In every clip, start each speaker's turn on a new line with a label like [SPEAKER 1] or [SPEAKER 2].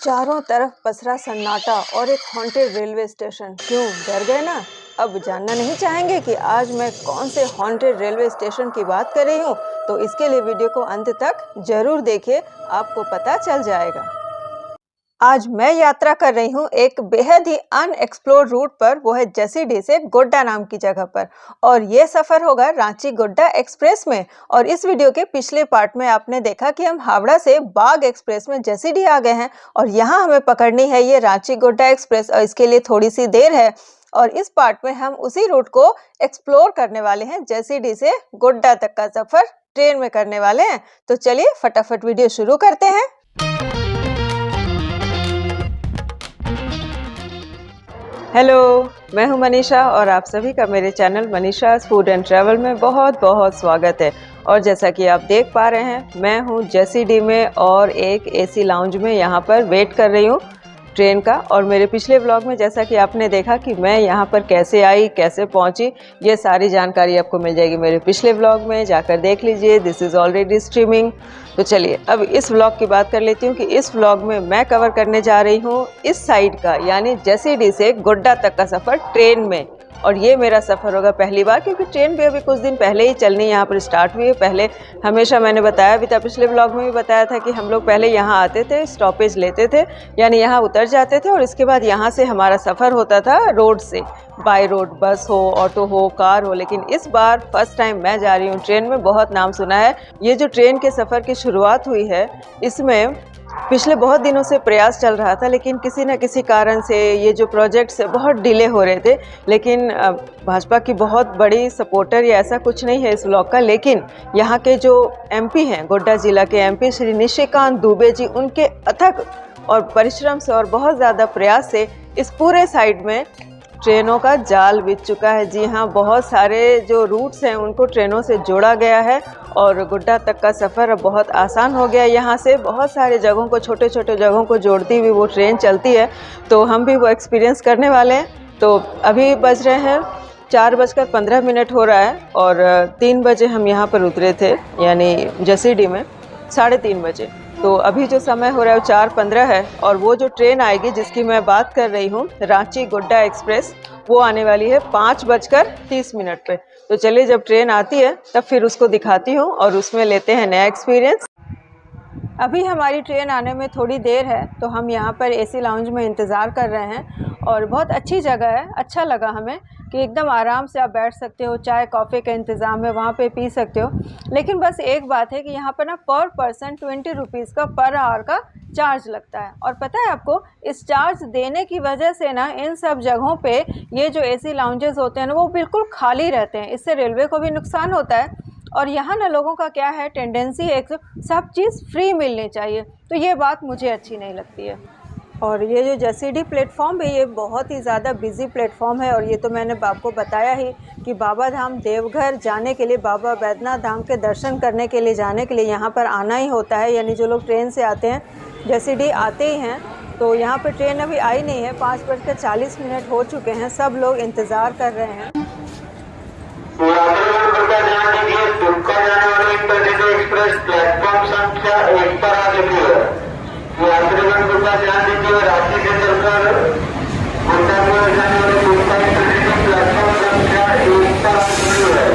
[SPEAKER 1] चारों तरफ पसरा सन्नाटा और एक हॉन्टेड रेलवे स्टेशन। क्यों डर गए ना? अब जानना नहीं चाहेंगे कि आज मैं कौन से हॉन्टेड रेलवे स्टेशन की बात कर रही हूँ? तो इसके लिए वीडियो को अंत तक जरूर देखिए, आपको पता चल जाएगा। आज मैं यात्रा कर रही हूँ एक बेहद ही अनएक्सप्लोर्ड रूट पर, वो है जसीडीह से गोड्डा नाम की जगह पर। और ये सफ़र होगा रांची गोड्डा एक्सप्रेस में। और इस वीडियो के पिछले पार्ट में आपने देखा कि हम हावड़ा से बाग एक्सप्रेस में जसीडीह आ गए हैं और यहाँ हमें पकड़नी है ये रांची गोड्डा एक्सप्रेस, और इसके लिए थोड़ी सी देर है। और इस पार्ट में हम उसी रूट को एक्सप्लोर करने वाले हैं। जसीडीह से गोड्डा तक का सफ़र ट्रेन में करने वाले हैं। तो चलिए फटाफट वीडियो शुरू करते हैं। हेलो, मैं हूं मनीषा और आप सभी का मेरे चैनल मनीषाज़ फूड एंड ट्रैवल में बहुत बहुत स्वागत है। और जैसा कि आप देख पा रहे हैं, मैं हूं जसीडीह में और एक एसी लाउंज में यहाँ पर वेट कर रही हूँ ट्रेन का। और मेरे पिछले व्लॉग में जैसा कि आपने देखा कि मैं यहाँ पर कैसे आई, कैसे पहुँची, ये सारी जानकारी आपको मिल जाएगी मेरे पिछले व्लॉग में, जाकर देख लीजिए। This is already streaming. तो चलिए अब इस व्लॉग की बात कर लेती हूँ कि इस व्लॉग में मैं कवर करने जा रही हूँ इस साइड का, यानी जसीडीह से गोड्डा तक का सफ़र ट्रेन में। और ये मेरा सफ़र होगा पहली बार, क्योंकि ट्रेन भी अभी कुछ दिन पहले ही चलनी यहाँ पर स्टार्ट हुई है। पहले हमेशा मैंने बताया भी था, पिछले ब्लॉग में भी बताया था कि हम लोग पहले यहाँ आते थे, स्टॉपेज लेते थे, यानी यहाँ उतर जाते थे और इसके बाद यहाँ से हमारा सफ़र होता था रोड से, बाय रोड, बस हो, ऑटो हो, कार हो। लेकिन इस बार फर्स्ट टाइम मैं जा रही हूँ ट्रेन में। बहुत नाम सुना है। ये जो ट्रेन के सफ़र की शुरुआत हुई है, इसमें पिछले बहुत दिनों से प्रयास चल रहा था, लेकिन किसी न किसी कारण से ये जो प्रोजेक्ट्स बहुत डिले हो रहे थे। लेकिन भाजपा की बहुत बड़ी सपोर्टर या ऐसा कुछ नहीं है इस व्लॉग का, लेकिन यहाँ के जो एमपी हैं, गोड्डा जिला के एमपी श्री निशिकांत दुबे जी, उनके अथक और परिश्रम से और बहुत ज़्यादा प्रयास से इस पूरे साइड में ट्रेनों का जाल बिछ चुका है। जी हाँ, बहुत सारे जो रूट्स हैं उनको ट्रेनों से जोड़ा गया है और गोड्डा तक का सफ़र अब बहुत आसान हो गया। यहाँ से बहुत सारे जगहों को, छोटे छोटे जगहों को जोड़ती हुई वो ट्रेन चलती है, तो हम भी वो एक्सपीरियंस करने वाले हैं। तो अभी बज रहे हैं 4:15 हो रहा है और 3 बजे हम यहाँ पर उतरे थे, यानी जसीडीह में 3:30 बजे। तो अभी जो समय हो रहा है वो 4:15 है और वो जो ट्रेन आएगी जिसकी मैं बात कर रही हूँ, रांची गोड्डा एक्सप्रेस, वो आने वाली है 5:30 पे। तो चलिए जब ट्रेन आती है तब फिर उसको दिखाती हूँ और उसमें लेते हैं नया एक्सपीरियंस। अभी हमारी ट्रेन आने में थोड़ी देर है, तो हम यहाँ पर एसी लाउंज में इंतज़ार कर रहे हैं और बहुत अच्छी जगह है। अच्छा लगा हमें कि एकदम आराम से आप बैठ सकते हो, चाय कॉफ़ी का इंतज़ाम है, वहाँ पे पी सकते हो। लेकिन बस एक बात है कि यहाँ पर ना पर पर्सन 20 रुपीज़ का पर आवर का चार्ज लगता है। और पता है आपको, इस चार्ज देने की वजह से ना इन सब जगहों पे ये जो एसी लाउंजेस होते हैं ना, वो बिल्कुल खाली रहते हैं। इससे रेलवे को भी नुकसान होता है और यहाँ ना लोगों का क्या है, टेंडेंसी है एक सब चीज़ फ्री मिलनी चाहिए, तो ये बात मुझे अच्छी नहीं लगती है। और ये जो जसीडीह प्लेटफॉर्म है, ये बहुत ही ज़्यादा बिजी प्लेटफॉर्म है। और ये तो मैंने आपको बताया ही कि बाबा धाम देवघर जाने के लिए, बाबा बैद्यनाथ धाम के दर्शन करने के लिए जाने के लिए यहाँ पर आना ही होता है। यानी जो लोग ट्रेन से आते हैं, जसीडीह आते ही हैं, तो यहाँ पर ट्रेन अभी आई नहीं है। 5:40 हो चुके हैं, सब लोग इंतज़ार कर रहे हैं।
[SPEAKER 2] दुमका जाने वाली इंटरसिटी एक्सप्रेस प्लेटफॉर्म संख्या 1 पर आ चुकी है। यात्रीगण कृपया ध्यान दीजिए, रांची से चलकर गोड्डा की ओर जाने वाली दुमका इंटरसिटी प्लेटफॉर्म संख्या 1 पर आ चुकी है।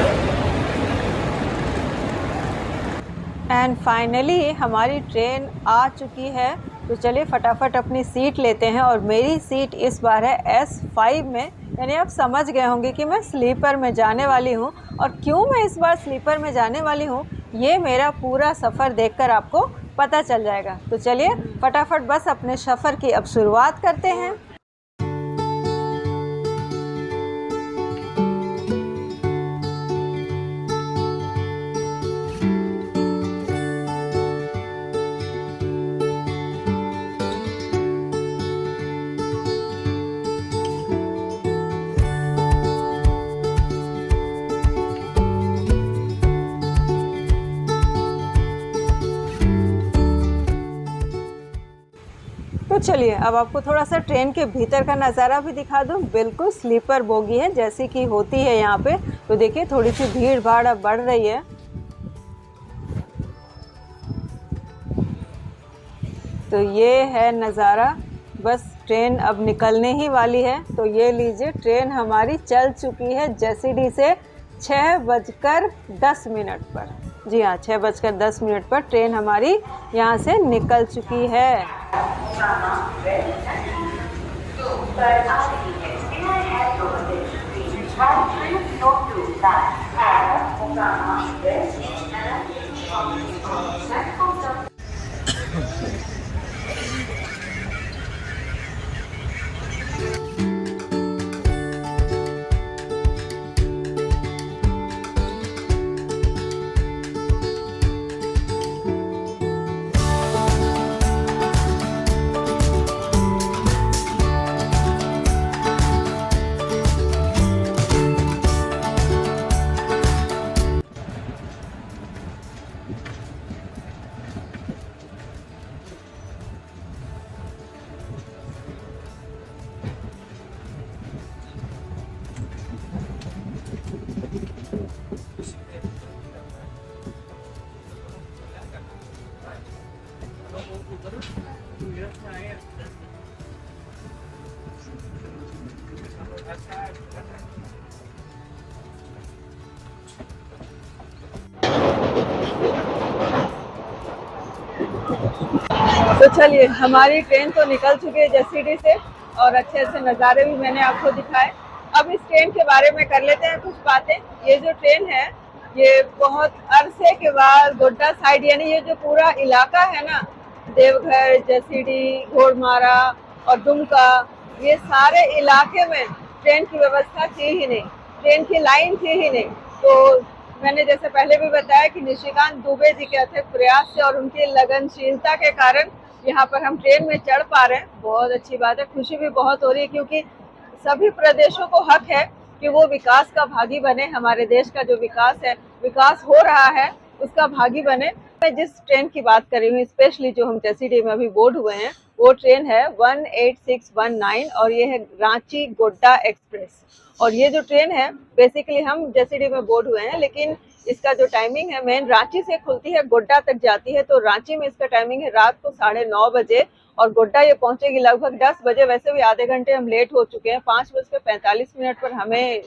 [SPEAKER 1] एंड फाइनली हमारी ट्रेन आ चुकी है। तो चलिए फटाफट अपनी सीट लेते हैं। और मेरी सीट इस बार है S5 में, यानी आप समझ गए होंगे कि मैं स्लीपर में जाने वाली हूँ। और क्यों मैं इस बार स्लीपर में जाने वाली हूँ, ये मेरा पूरा सफ़र देखकर आपको पता चल जाएगा। तो चलिए फटाफट बस अपने सफ़र की अब शुरुआत करते हैं। तो चलिए अब आपको थोड़ा सा ट्रेन के भीतर का नज़ारा भी दिखा दूं। बिल्कुल स्लीपर बोगी है जैसी कि होती है यहाँ पे। तो देखिए थोड़ी सी भीड़ भाड़ अब बढ़ रही है। तो ये है नज़ारा, बस ट्रेन अब निकलने ही वाली है। तो ये लीजिए, ट्रेन हमारी चल चुकी है जसीडीह से 6:10 पर। जी हाँ, 6:10 पर ट्रेन हमारी यहाँ से निकल चुकी है। तो चलिए, हमारी ट्रेन तो निकल चुकी है जसीडीह से और अच्छे अच्छे नज़ारे भी मैंने आपको दिखाए। अब इस ट्रेन के बारे में कर लेते हैं कुछ बातें। ये जो ट्रेन है, ये बहुत अरसे के बाद गोड्डा साइड, यानी ये जो पूरा इलाका है ना, देवघर, जसीडीह, घोड़मारा और दुमका, ये सारे इलाके में ट्रेन की व्यवस्था थी ही नहीं, ट्रेन की लाइन थी ही नहीं। तो मैंने जैसे पहले भी बताया कि निशिकांत दुबे जी के अथक प्रयास से और उनकी लगनशीलता के कारण यहाँ पर हम ट्रेन में चढ़ पा रहे हैं। बहुत अच्छी बात है, खुशी भी बहुत हो रही है, क्योंकि सभी प्रदेशों को हक है कि वो विकास का भागी बने। हमारे देश का जो विकास है, विकास हो रहा है, उसका भागी बने। मैं जिस ट्रेन की बात कर रही हूँ, स्पेशली जो हम जसीडीह में अभी बोर्ड हुए हैं, वो ट्रेन है 18619 और ये है रांची गोड्डा एक्सप्रेस। और ये जो ट्रेन है, बेसिकली हम जसीडीह में बोर्ड हुए हैं, लेकिन इसका जो टाइमिंग है, मेन रांची से खुलती है, गोड्डा तक जाती है। तो रांची में इसका टाइमिंग है रात को 9:30 बजे और गोड्डा ये पहुंचेगी लगभग 10 बजे। वैसे भी आधे घंटे हम लेट हो चुके हैं, 5:45 पर हमें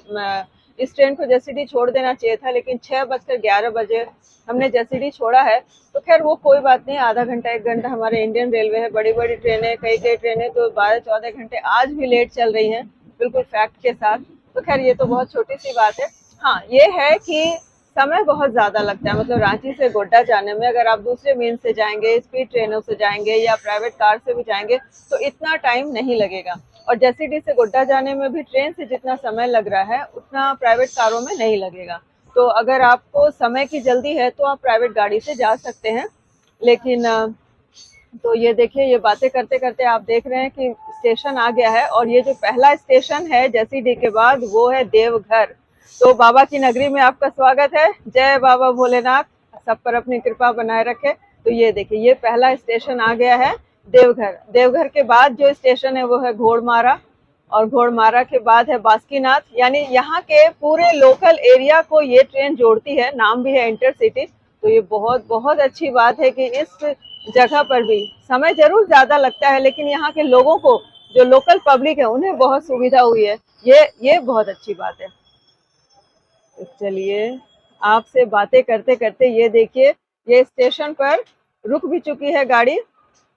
[SPEAKER 1] इस ट्रेन को जसीडीह छोड़ देना चाहिए था, लेकिन 6:11 हमने जसीडीह छोड़ा है। तो खैर वो कोई बात नहीं, आधा घंटा 1 घंटा हमारे इंडियन रेलवे है, बड़ी बड़ी ट्रेनें, कई ट्रेनें तो 12-14 घंटे आज भी लेट चल रही हैं, बिल्कुल फैक्ट के साथ। तो खैर ये तो बहुत छोटी सी बात है। हाँ, ये है कि समय बहुत ज़्यादा लगता है, मतलब रांची से गोड्डा जाने में। अगर आप दूसरे मीन से जाएंगे, स्पीड ट्रेनों से जाएंगे या प्राइवेट कार से भी जाएंगे, तो इतना टाइम नहीं लगेगा। और जसीडीह से गोड्डा जाने में भी ट्रेन से जितना समय लग रहा है, उतना प्राइवेट कारों में नहीं लगेगा। तो अगर आपको समय की जल्दी है तो आप प्राइवेट गाड़ी से जा सकते हैं। लेकिन तो ये देखिए, ये बातें करते करते आप देख रहे हैं कि स्टेशन आ गया है। और ये जो पहला स्टेशन है जसीडीह के बाद, वो है देवघर। तो बाबा की नगरी में आपका स्वागत है। जय बाबा भोलेनाथ, सब पर अपनी कृपा बनाए रखे। तो ये देखिए, ये पहला स्टेशन आ गया है देवघर। देवघर के बाद जो स्टेशन है वो है घोड़मारा, और घोड़मारा के बाद है बासुकीनाथ। यानी यहाँ के पूरे लोकल एरिया को ये ट्रेन जोड़ती है, नाम भी है इंटरसिटी। तो ये बहुत बहुत अच्छी बात है कि इस जगह पर भी समय जरूर ज्यादा लगता है, लेकिन यहाँ के लोगों को, जो लोकल पब्लिक है, उन्हें बहुत सुविधा हुई है। ये बहुत अच्छी बात है। तो चलिए, आपसे बातें करते करते ये देखिए, ये स्टेशन पर रुक भी चुकी है गाड़ी।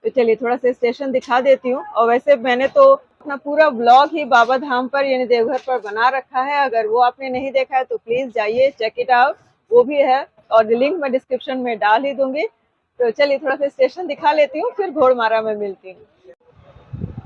[SPEAKER 1] तो चलिए थोड़ा सा स्टेशन दिखा देती हूँ। और वैसे मैंने तो अपना पूरा ब्लॉग ही बाबा धाम पर यानी देवघर पर बना रखा है, अगर वो आपने नहीं देखा है तो प्लीज जाइए, चेक इट आउट, वो भी है और लिंक मैं डिस्क्रिप्शन में डाल ही दूंगी। तो चलिए थोड़ा सा स्टेशन दिखा लेती हूँ, फिर घोड़मारा में मिलती हूँ।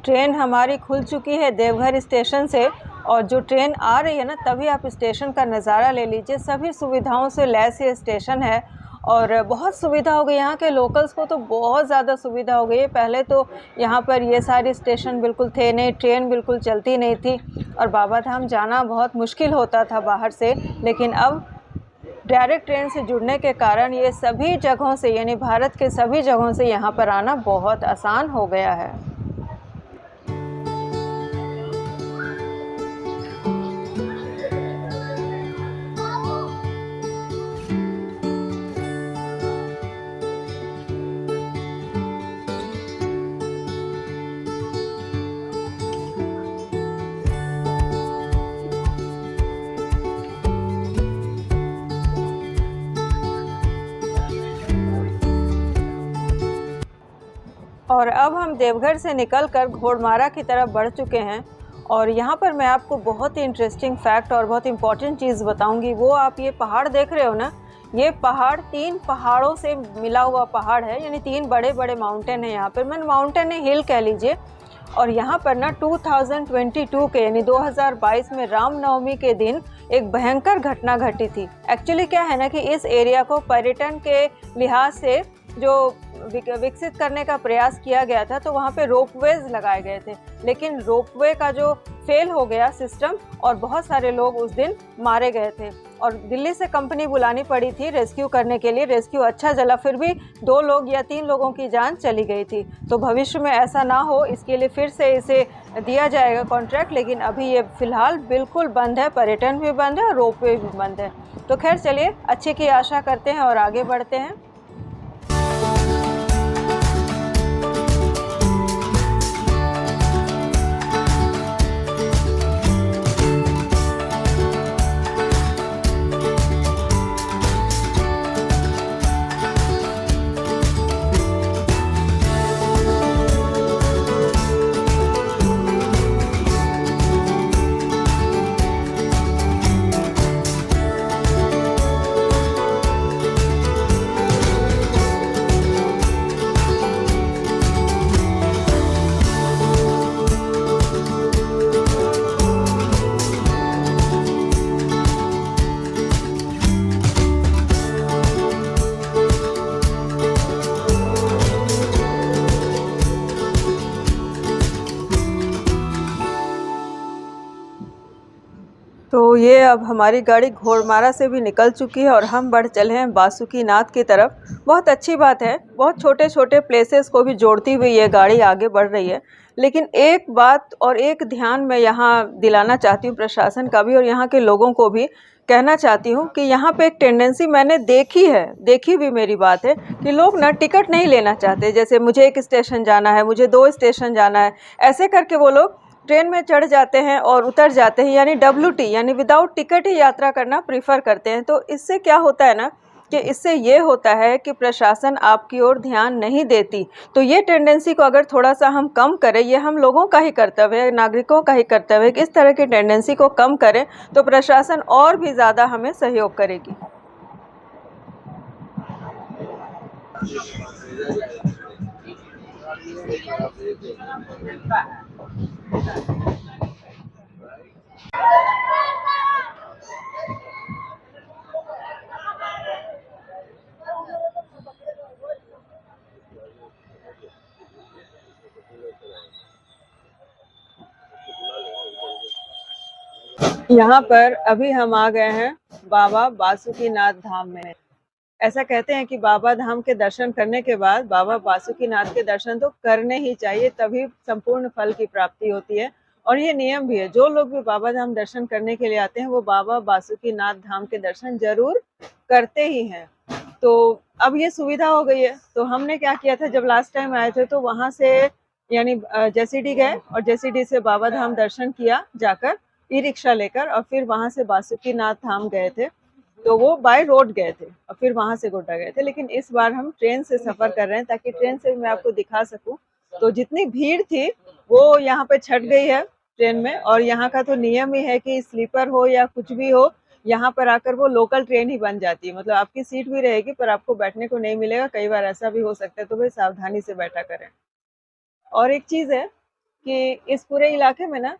[SPEAKER 1] ट्रेन हमारी खुल चुकी है देवघर स्टेशन से, और जो ट्रेन आ रही है ना, तभी आप स्टेशन का नज़ारा ले लीजिए। सभी सुविधाओं से लैस ये स्टेशन है और बहुत सुविधा हो गई। यहाँ के लोकल्स को तो बहुत ज़्यादा सुविधा हो गई है। पहले तो यहाँ पर ये सारे स्टेशन बिल्कुल थे नहीं, ट्रेन बिल्कुल चलती नहीं थी और बाबा धाम जाना बहुत मुश्किल होता था बाहर से। लेकिन अब डायरेक्ट ट्रेन से जुड़ने के कारण ये सभी जगहों से, यानी भारत के सभी जगहों से यहाँ पर आना बहुत आसान हो गया है। और अब हम देवघर से निकलकर घोड़मारा की तरफ बढ़ चुके हैं। और यहाँ पर मैं आपको बहुत ही इंटरेस्टिंग फैक्ट और बहुत इंपॉर्टेंट चीज़ बताऊँगी। वो आप ये पहाड़ देख रहे हो ना, ये पहाड़ 3 पहाड़ों से मिला हुआ पहाड़ है, यानी 3 बड़े बड़े माउंटेन है यहाँ पर। मैं माउंटेन है, हिल कह लीजिए। और यहाँ पर ना 2022 के यानी 2022 में रामनवमी के दिन एक भयंकर घटना घटी थी। एक्चुअली क्या है ना कि इस एरिया को पर्यटन के लिहाज से जो विकसित करने का प्रयास किया गया था, तो वहाँ पे रोपवेज लगाए गए थे, लेकिन रोपवे का जो फेल हो गया सिस्टम और बहुत सारे लोग उस दिन मारे गए थे और दिल्ली से कंपनी बुलानी पड़ी थी रेस्क्यू करने के लिए। रेस्क्यू अच्छा चला, फिर भी 2 लोग या 3 लोगों की जान चली गई थी। तो भविष्य में ऐसा ना हो इसके लिए फिर से इसे दिया जाएगा कॉन्ट्रैक्ट, लेकिन अभी ये फ़िलहाल बिल्कुल बंद है। पर्यटन भी बंद है और रोपवे भी बंद है। तो खैर चलिए, अच्छे की आशा करते हैं और आगे बढ़ते हैं। तो ये अब हमारी गाड़ी घोड़मारा से भी निकल चुकी है और हम बढ़ चले हैं बासुकीनाथ की तरफ। बहुत अच्छी बात है, बहुत छोटे छोटे प्लेसेस को भी जोड़ती हुई ये गाड़ी आगे बढ़ रही है। लेकिन एक बात और एक ध्यान मैं यहाँ दिलाना चाहती हूँ प्रशासन का भी और यहाँ के लोगों को भी कहना चाहती हूँ कि यहाँ पे एक टेंडेंसी मैंने देखी भी मेरी बात है कि लोग ना टिकट नहीं लेना चाहते। जैसे मुझे 1 स्टेशन जाना है, मुझे 2 स्टेशन जाना है, ऐसे करके वो लोग ट्रेन में चढ़ जाते हैं और उतर जाते हैं, यानी WT यानी विदाउट टिकट ही यात्रा करना प्रीफर करते हैं। तो इससे क्या होता है ना कि इससे ये होता है कि प्रशासन आपकी ओर ध्यान नहीं देती। तो ये टेंडेंसी को अगर थोड़ा सा हम कम करें, ये हम लोगों का ही कर्तव्य है, नागरिकों का ही कर्तव्य है कि इस तरह की टेंडेंसी को कम करें, तो प्रशासन और भी ज़्यादा हमें सहयोग करेगी। यहाँ पर अभी हम आ गए हैं बाबा बासुकीनाथ धाम में। ऐसा कहते हैं कि बाबा धाम के दर्शन करने के बाद बाबा बासुकीनाथ के दर्शन तो करने ही चाहिए, तभी संपूर्ण फल की प्राप्ति होती है। और ये नियम भी है, जो लोग भी बाबा धाम दर्शन करने के लिए आते हैं वो बाबा बासुकीनाथ धाम के दर्शन जरूर करते ही हैं। तो अब ये सुविधा हो गई है। तो हमने क्या किया था, जब लास्ट टाइम आए थे तो वहाँ से यानी JCD गए और JCD से बाबा धाम दर्शन किया जाकर ई-रिक्शा लेकर, और फिर वहाँ से बासुकीनाथ धाम गए थे। तो वो बाय रोड गए थे और फिर वहाँ से गोड्डा गए थे। लेकिन इस बार हम ट्रेन से सफ़र कर रहे हैं ताकि ट्रेन से मैं आपको दिखा सकूं। तो जितनी भीड़ थी वो यहाँ पे छट गई है ट्रेन में। और यहाँ का तो नियम ही है कि स्लीपर हो या कुछ भी हो, यहाँ पर आकर वो लोकल ट्रेन ही बन जाती है। मतलब आपकी सीट भी रहेगी पर आपको बैठने को नहीं मिलेगा, कई बार ऐसा भी हो सकता है। तो भाई सावधानी से बैठा करें। और एक चीज़ है कि इस पूरे इलाके में ना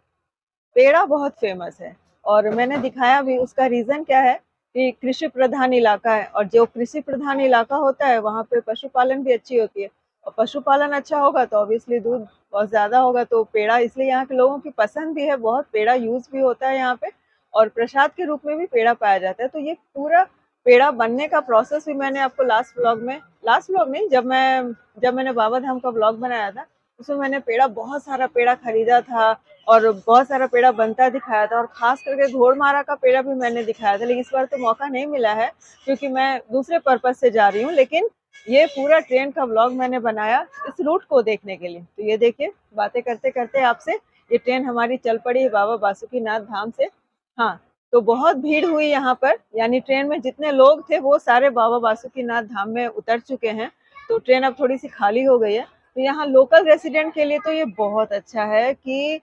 [SPEAKER 1] पेड़ा बहुत फेमस है और मैंने दिखाया भी। उसका रीज़न क्या है कि कृषि प्रधान इलाका है, और जो कृषि प्रधान इलाका होता है वहाँ पे पशुपालन भी अच्छी होती है, और पशुपालन अच्छा होगा तो ऑब्वियसली दूध बहुत ज़्यादा होगा। तो पेड़ा इसलिए यहाँ के लोगों की पसंद भी है, बहुत पेड़ा यूज़ भी होता है यहाँ पे, और प्रसाद के रूप में भी पेड़ा पाया जाता है। तो ये पूरा पेड़ा बनने का प्रोसेस भी मैंने आपको लास्ट व्लॉग नहीं, जब मैंने बाबा धाम का व्लॉग बनाया था उसमें मैंने बहुत सारा पेड़ा खरीदा था और बहुत सारा पेड़ा बनता दिखाया था, और खास करके घोड़मारा का पेड़ा भी मैंने दिखाया था। लेकिन इस बार तो मौका नहीं मिला है क्योंकि मैं दूसरे पर्पज से जा रही हूँ। लेकिन ये पूरा ट्रेन का व्लॉग मैंने बनाया इस रूट को देखने के लिए। तो ये देखिए, बातें करते करते आपसे ये ट्रेन हमारी चल पड़ी है बाबा बासुकीनाथ धाम से। हाँ, तो बहुत भीड़ हुई यहाँ पर, यानी ट्रेन में जितने लोग थे वो सारे बाबा बासुकीनाथ धाम में उतर चुके हैं। तो ट्रेन अब थोड़ी सी खाली हो गई है। तो यहाँ लोकल रेसिडेंट के लिए तो ये बहुत अच्छा है कि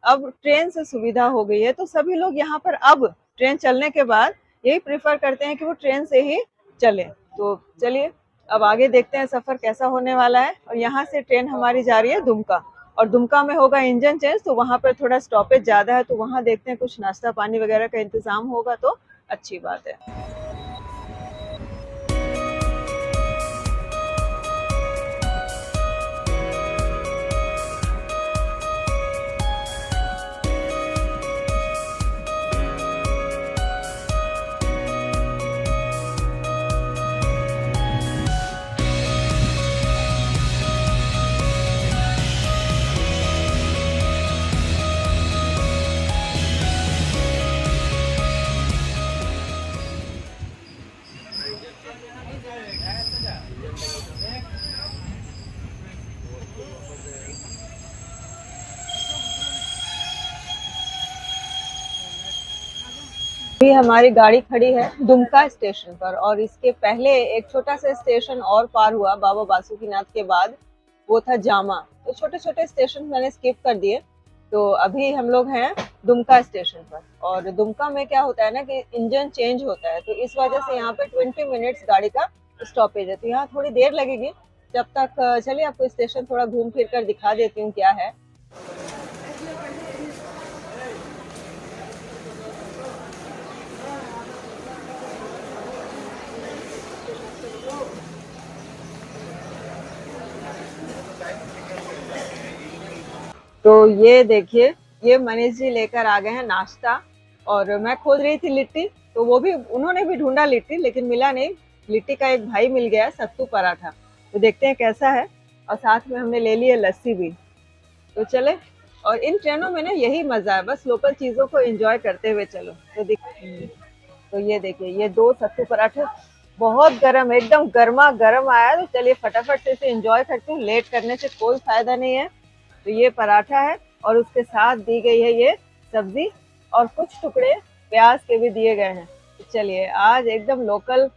[SPEAKER 1] अब ट्रेन से सुविधा हो गई है, तो सभी लोग यहाँ पर अब ट्रेन चलने के बाद यही प्रेफर करते हैं कि वो ट्रेन से ही चले। तो चलिए अब आगे देखते हैं सफर कैसा होने वाला है। और यहाँ से ट्रेन हमारी जा रही है दुमका, और दुमका में होगा इंजन चेंज, तो वहाँ पर थोड़ा स्टॉपेज ज्यादा है, तो वहाँ देखते हैं कुछ नाश्ता पानी वगैरह का इंतजाम होगा तो अच्छी बात है। अभी हमारी गाड़ी खड़ी है दुमका स्टेशन पर, और इसके पहले एक छोटा सा स्टेशन और पार हुआ बाबा बासुकीनाथ के बाद, वो था जामा। तो छोटे छोटे स्टेशन मैंने स्किप कर दिए। तो अभी हम लोग हैं दुमका स्टेशन पर, और दुमका में क्या होता है ना कि इंजन चेंज होता है, तो इस वजह से यहाँ पे 20 मिनट्स गाड़ी का स्टॉपेज है, तो यहाँ थोड़ी देर लगेगी। जब तक चलिए आपको स्टेशन थोड़ा घूम फिर कर दिखा देती हूँ क्या है। तो ये देखिए, ये मनीष जी लेकर आ गए हैं नाश्ता, और मैं खोज रही थी लिट्टी, तो वो भी उन्होंने भी ढूंढा लिट्टी, लेकिन मिला नहीं। लिट्टी का एक भाई मिल गया, सत्तू पराठा, तो देखते हैं कैसा है। और साथ में हमने ले ली है लस्सी भी। तो चले, और इन ट्रेनों में ना यही मजा है, बस लोकल चीजों को एंजॉय करते हुए चलो। तो ये देखिए, ये 2 सत्तू पराठे बहुत गर्म, एकदम गर्मा गर्म आया। तो चलिए फटाफट से इसे एंजॉय करते हैं, लेट करने से कोई फायदा नहीं है। तो ये पराठा है, और उसके साथ दी गई है ये सब्जी, और कुछ टुकड़े प्याज के भी दिए गए हैं। तो चलिए आज एकदम लोकल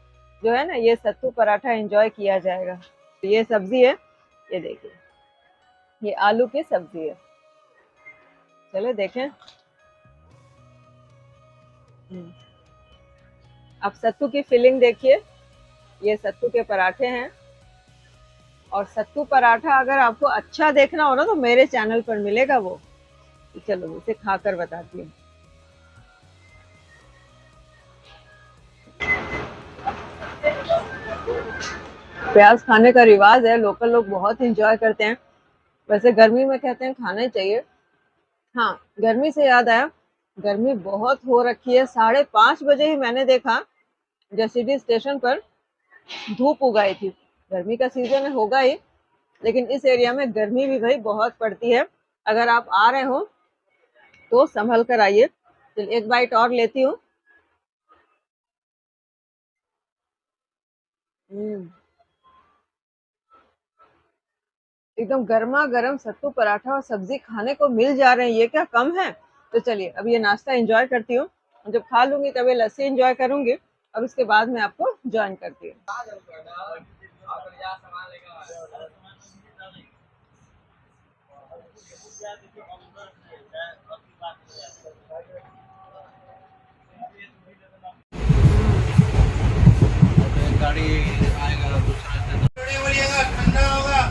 [SPEAKER 1] जो है ना ये सत्तू पराठा एंजॉय किया जाएगा। तो ये सब्जी है, ये देखिए, ये आलू की सब्जी है। चलो देखें। अब सत्तू की फिलिंग देखिए, ये सत्तू के पराठे हैं। और सत्तू पराठा अगर आपको अच्छा देखना हो ना तो मेरे चैनल पर मिलेगा वो। तो चलो इसे खाकर बताती हूँ। प्याज खाने का रिवाज है, लोकल लोग बहुत एंजॉय करते हैं। वैसे गर्मी में कहते हैं खाना ही चाहिए। हाँ, गर्मी से याद आया, गर्मी बहुत हो रखी है। 5:30 बजे ही मैंने देखा जसीडीह स्टेशन पर धूप उगाई थी। गर्मी का सीजन होगा ही, लेकिन इस एरिया में गर्मी भी भाई बहुत पड़ती है। अगर आप आ रहे हो तो संभल कर आइए। चलिए एक बाइट और लेती हूँ। एकदम गर्मा गर्म सत्तू पराठा और सब्जी खाने को मिल जा रहे हैं, ये क्या कम है। तो चलिए अब ये नाश्ता एंजॉय करती हूँ, जब खा लूंगी तब ये लस्सी एंजॉय करूंगी, और उसके बाद मैं आपको ज्वाइन करती हूँ।
[SPEAKER 2] गाड़ी आएगा दूसरा बोलिएगा, ठंडा होगा,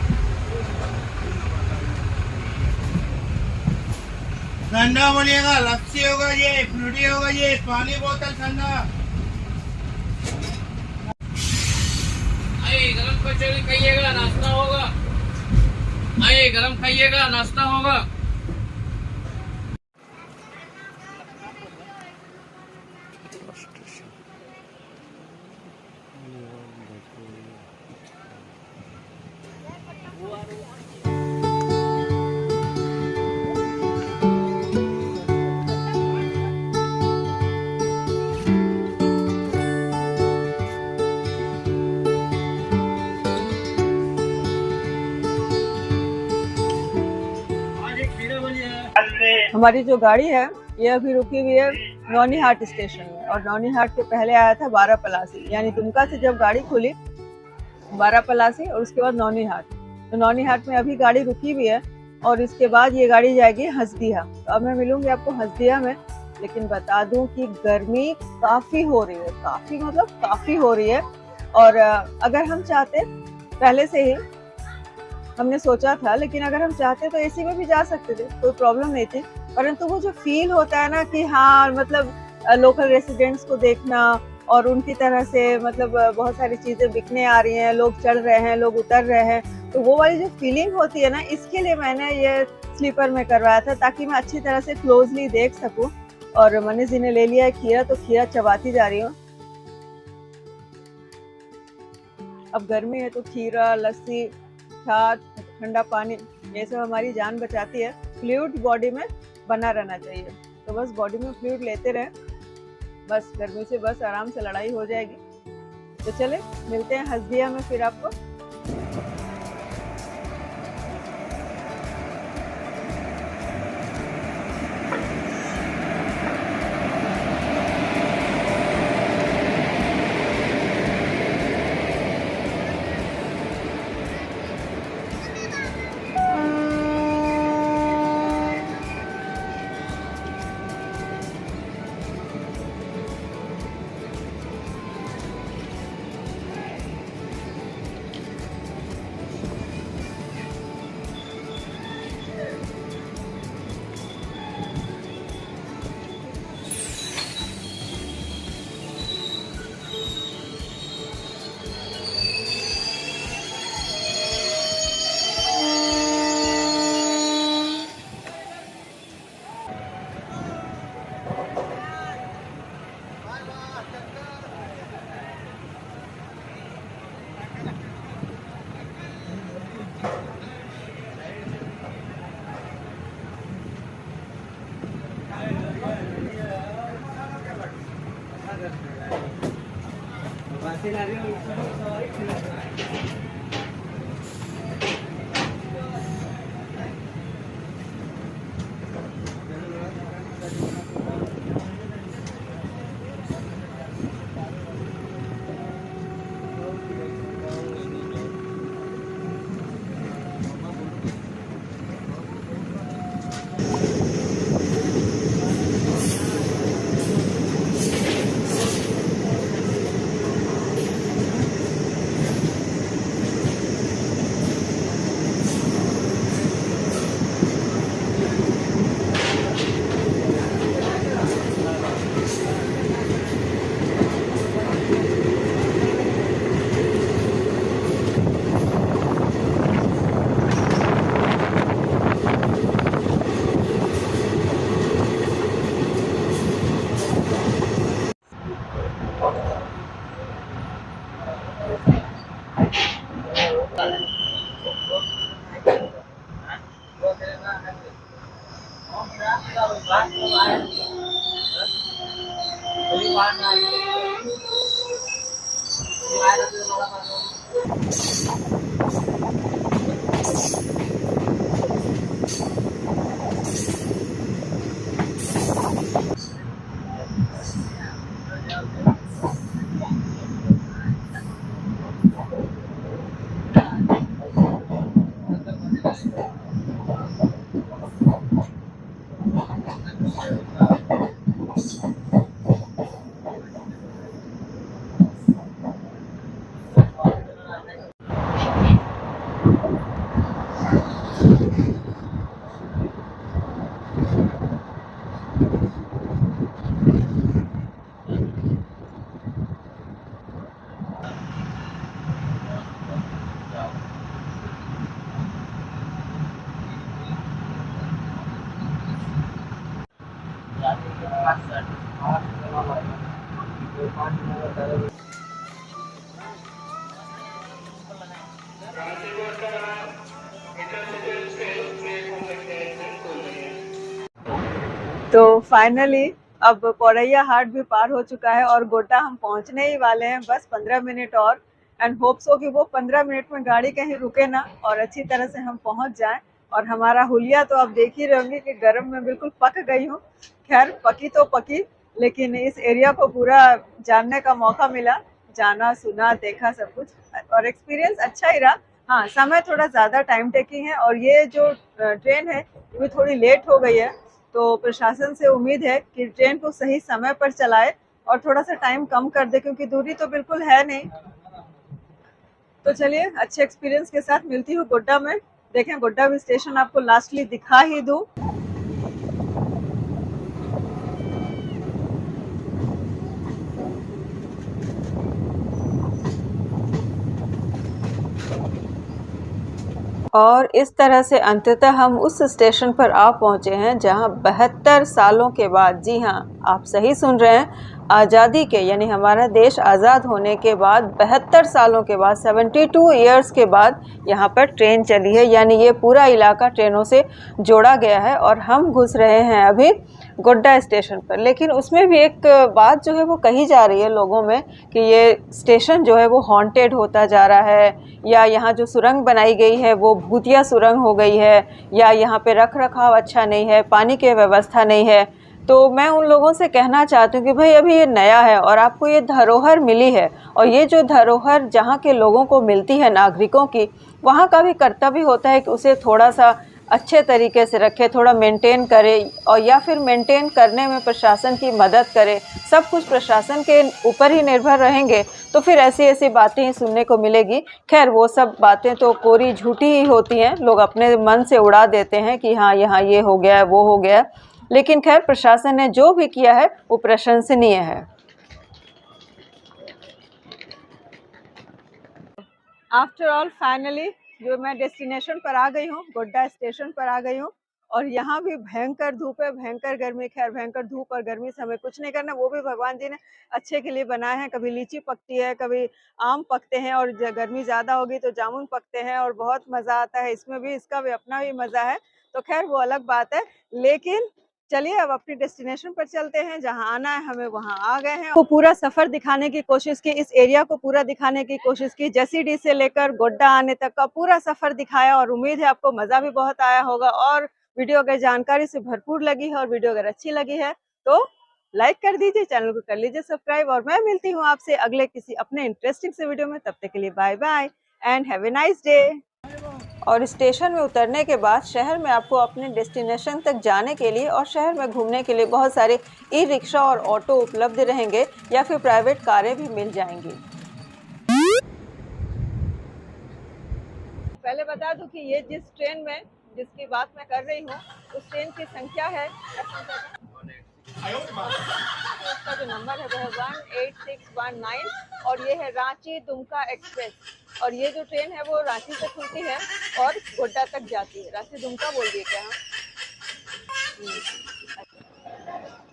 [SPEAKER 2] ठंडा बोलिएगा, लस्सी होगा, ये फ्रूटी होगा, ये पानी बोतल ठंडा।
[SPEAKER 3] आइए गरम कचौड़ी खाइएगा, नाश्ता होगा। आइए गरम खाइएगा, नाश्ता होगा।
[SPEAKER 1] हमारी जो गाड़ी है ये अभी रुकी हुई है नौनीहाट स्टेशन में, और नौनीहाट के पहले आया था बारापलासी, यानी दुमका से जब गाड़ी खुली बारापलासी और उसके बाद नौनीहाट। तो नौनीहाट में अभी गाड़ी रुकी भी है और इसके बाद ये गाड़ी जाएगी हसदिया। तो अब मैं मिलूंगी आपको हसदिया में। लेकिन बता दूं कि गर्मी काफ़ी हो रही है, काफ़ी मतलब काफ़ी हो रही है। और अगर हम चाहते, पहले से ही हमने सोचा था, लेकिन अगर हम चाहते तो एसी में भी जा सकते थे, कोई प्रॉब्लम नहीं थी। परंतु वो जो फील होता है ना कि हाँ मतलब लोकल रेसिडेंट्स को देखना और उनकी तरह से मतलब बहुत सारी चीज़ें बिकने आ रही हैं, लोग चढ़ रहे हैं, लोग उतर रहे हैं, तो वो वाली जो फीलिंग होती है ना, इसके लिए मैंने ये स्लीपर में करवाया था, ताकि मैं अच्छी तरह से क्लोजली देख सकूं। और मनीष जी ने ले लिया है खीरा, तो खीरा चबाती जा रही हूँ। अब गर्मी है तो खीरा, लस्सी, छाछ, ठंडा पानी, ये सब हमारी जान बचाती है। फ्लूइड बॉडी में बना रहना चाहिए, तो बस बॉडी में फ्लूइड लेते रहें, बस गर्मी से बस आराम से लड़ाई हो जाएगी। तो चले मिलते हैं हसदिया में फिर आपको। तो फाइनली अब पौरैया हाट भी पार हो चुका है और गोड्डा हम पहुंचने ही वाले हैं, बस 15 मिनट और। एंड होप सो कि वो 15 मिनट में गाड़ी कहीं रुके ना और अच्छी तरह से हम पहुंच जाएं। और हमारा हुलिया तो आप देख ही रहे होंगे कि गर्म में बिल्कुल पक गई हूँ। खैर पकी तो पकी, लेकिन इस एरिया को पूरा जानने का मौका मिला, जाना सुना देखा सब कुछ, और एक्सपीरियंस अच्छा ही रहा। हाँ, समय थोड़ा ज़्यादा टाइम टेकिंग है और ये जो ट्रेन है ये थोड़ी लेट हो गई है, तो प्रशासन से उम्मीद है कि ट्रेन को सही समय पर चलाए और थोड़ा सा टाइम कम कर दे, क्योंकि दूरी तो बिल्कुल है नहीं। तो चलिए, अच्छे एक्सपीरियंस के साथ मिलती हूँ गोड्डा में। देखें, गोड्डा भी स्टेशन आपको लास्टली दिखा ही दूँ। और इस तरह से अंततः हम उस स्टेशन पर आ पहुंचे हैं जहां 72 सालों के बाद, जी हां, आप सही सुन रहे हैं, आज़ादी के यानी हमारा देश आज़ाद होने के बाद 72 सालों के बाद, 72 ईयर्स के बाद यहाँ पर ट्रेन चली है। यानी ये पूरा इलाका ट्रेनों से जोड़ा गया है और हम घुस रहे हैं अभी गोड्डा स्टेशन पर। लेकिन उसमें भी एक बात जो है वो कही जा रही है लोगों में कि ये स्टेशन जो है वो हॉन्टेड होता जा रहा है, या यहाँ जो सुरंग बनाई गई है वो भूतिया सुरंग हो गई है, या यहाँ पे रख रखाव अच्छा नहीं है, पानी की व्यवस्था नहीं है। तो मैं उन लोगों से कहना चाहती हूँ कि भाई अभी ये नया है और आपको ये धरोहर मिली है, और ये जो धरोहर जहाँ के लोगों को मिलती है, नागरिकों की, वहाँ का भी कर्तव्य होता है कि उसे थोड़ा सा अच्छे तरीके से रखे, थोड़ा मेंटेन करे, और या फिर मेंटेन करने में प्रशासन की मदद करे। सब कुछ प्रशासन के ऊपर ही निर्भर रहेंगे तो फिर ऐसी ऐसी बातें ही सुनने को मिलेगी। खैर, वो सब बातें तो कोरी झूठी ही होती हैं, लोग अपने मन से उड़ा देते हैं कि हाँ यहाँ ये हो गया, वो हो गया। लेकिन खैर, प्रशासन ने जो भी किया है वो प्रशंसनीय है। आफ्टर ऑल, फाइनली जो मैं डेस्टिनेशन पर आ गई हूँ, गोड्डा स्टेशन पर आ गई हूँ, और यहाँ भी भयंकर धूप है, भयंकर गर्मी। खैर, भयंकर धूप और गर्मी से हमें कुछ नहीं करना, वो भी भगवान जी ने अच्छे के लिए बनाए हैं। कभी लीची पकती है, कभी आम पकते हैं, और गर्मी ज़्यादा होगी तो जामुन पकते हैं, और बहुत मज़ा आता है इसमें भी, इसका भी अपना भी मज़ा है। तो खैर, वो अलग बात है। लेकिन चलिए, अब अपनी डेस्टिनेशन पर चलते हैं, जहां आना है हमें वहां आ गए हैं। वो पूरा सफर दिखाने की कोशिश की, इस एरिया को पूरा दिखाने की कोशिश की, जसीडीह से लेकर गोड्डा आने तक का पूरा सफर दिखाया, और उम्मीद है आपको मजा भी बहुत आया होगा। और वीडियो अगर जानकारी से भरपूर लगी है और वीडियो अगर अच्छी लगी है तो लाइक कर दीजिए, चैनल को कर लीजिए सब्सक्राइब, और मैं मिलती हूँ आपसे अगले किसी अपने इंटरेस्टिंग से वीडियो में। तब तक के लिए bye bye and have a nice day. और स्टेशन में उतरने के बाद शहर में आपको अपने डेस्टिनेशन तक जाने के लिए और शहर में घूमने के लिए बहुत सारे ई रिक्शा और ऑटो उपलब्ध रहेंगे, या फिर प्राइवेट कारें भी मिल जाएंगी। पहले बता दूं कि ये जिस ट्रेन में जिसकी बात मैं कर रही हूँ उस ट्रेन की संख्या है, उसका जो नंबर है वो है 18619, और ये है रांची दुमका एक्सप्रेस। और ये जो ट्रेन है वो रांची से खुलती है और गोड्डा तक जाती है। रांची दुमका बोल दिए क्या?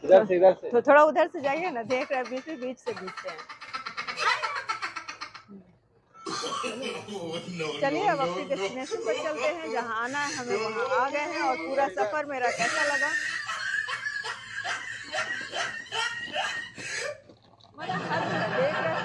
[SPEAKER 1] इधर से तो थोड़ा उधर से जाइए ना, देख रहे बीच से घुसते हैं। चलिए, अब अपनी डेस्टिनेशन पर चलते हैं, जहां आना है हमें वहां आ गए हैं। और पूरा सफर मेरा कैसा लगा, मतलब हर देख रहे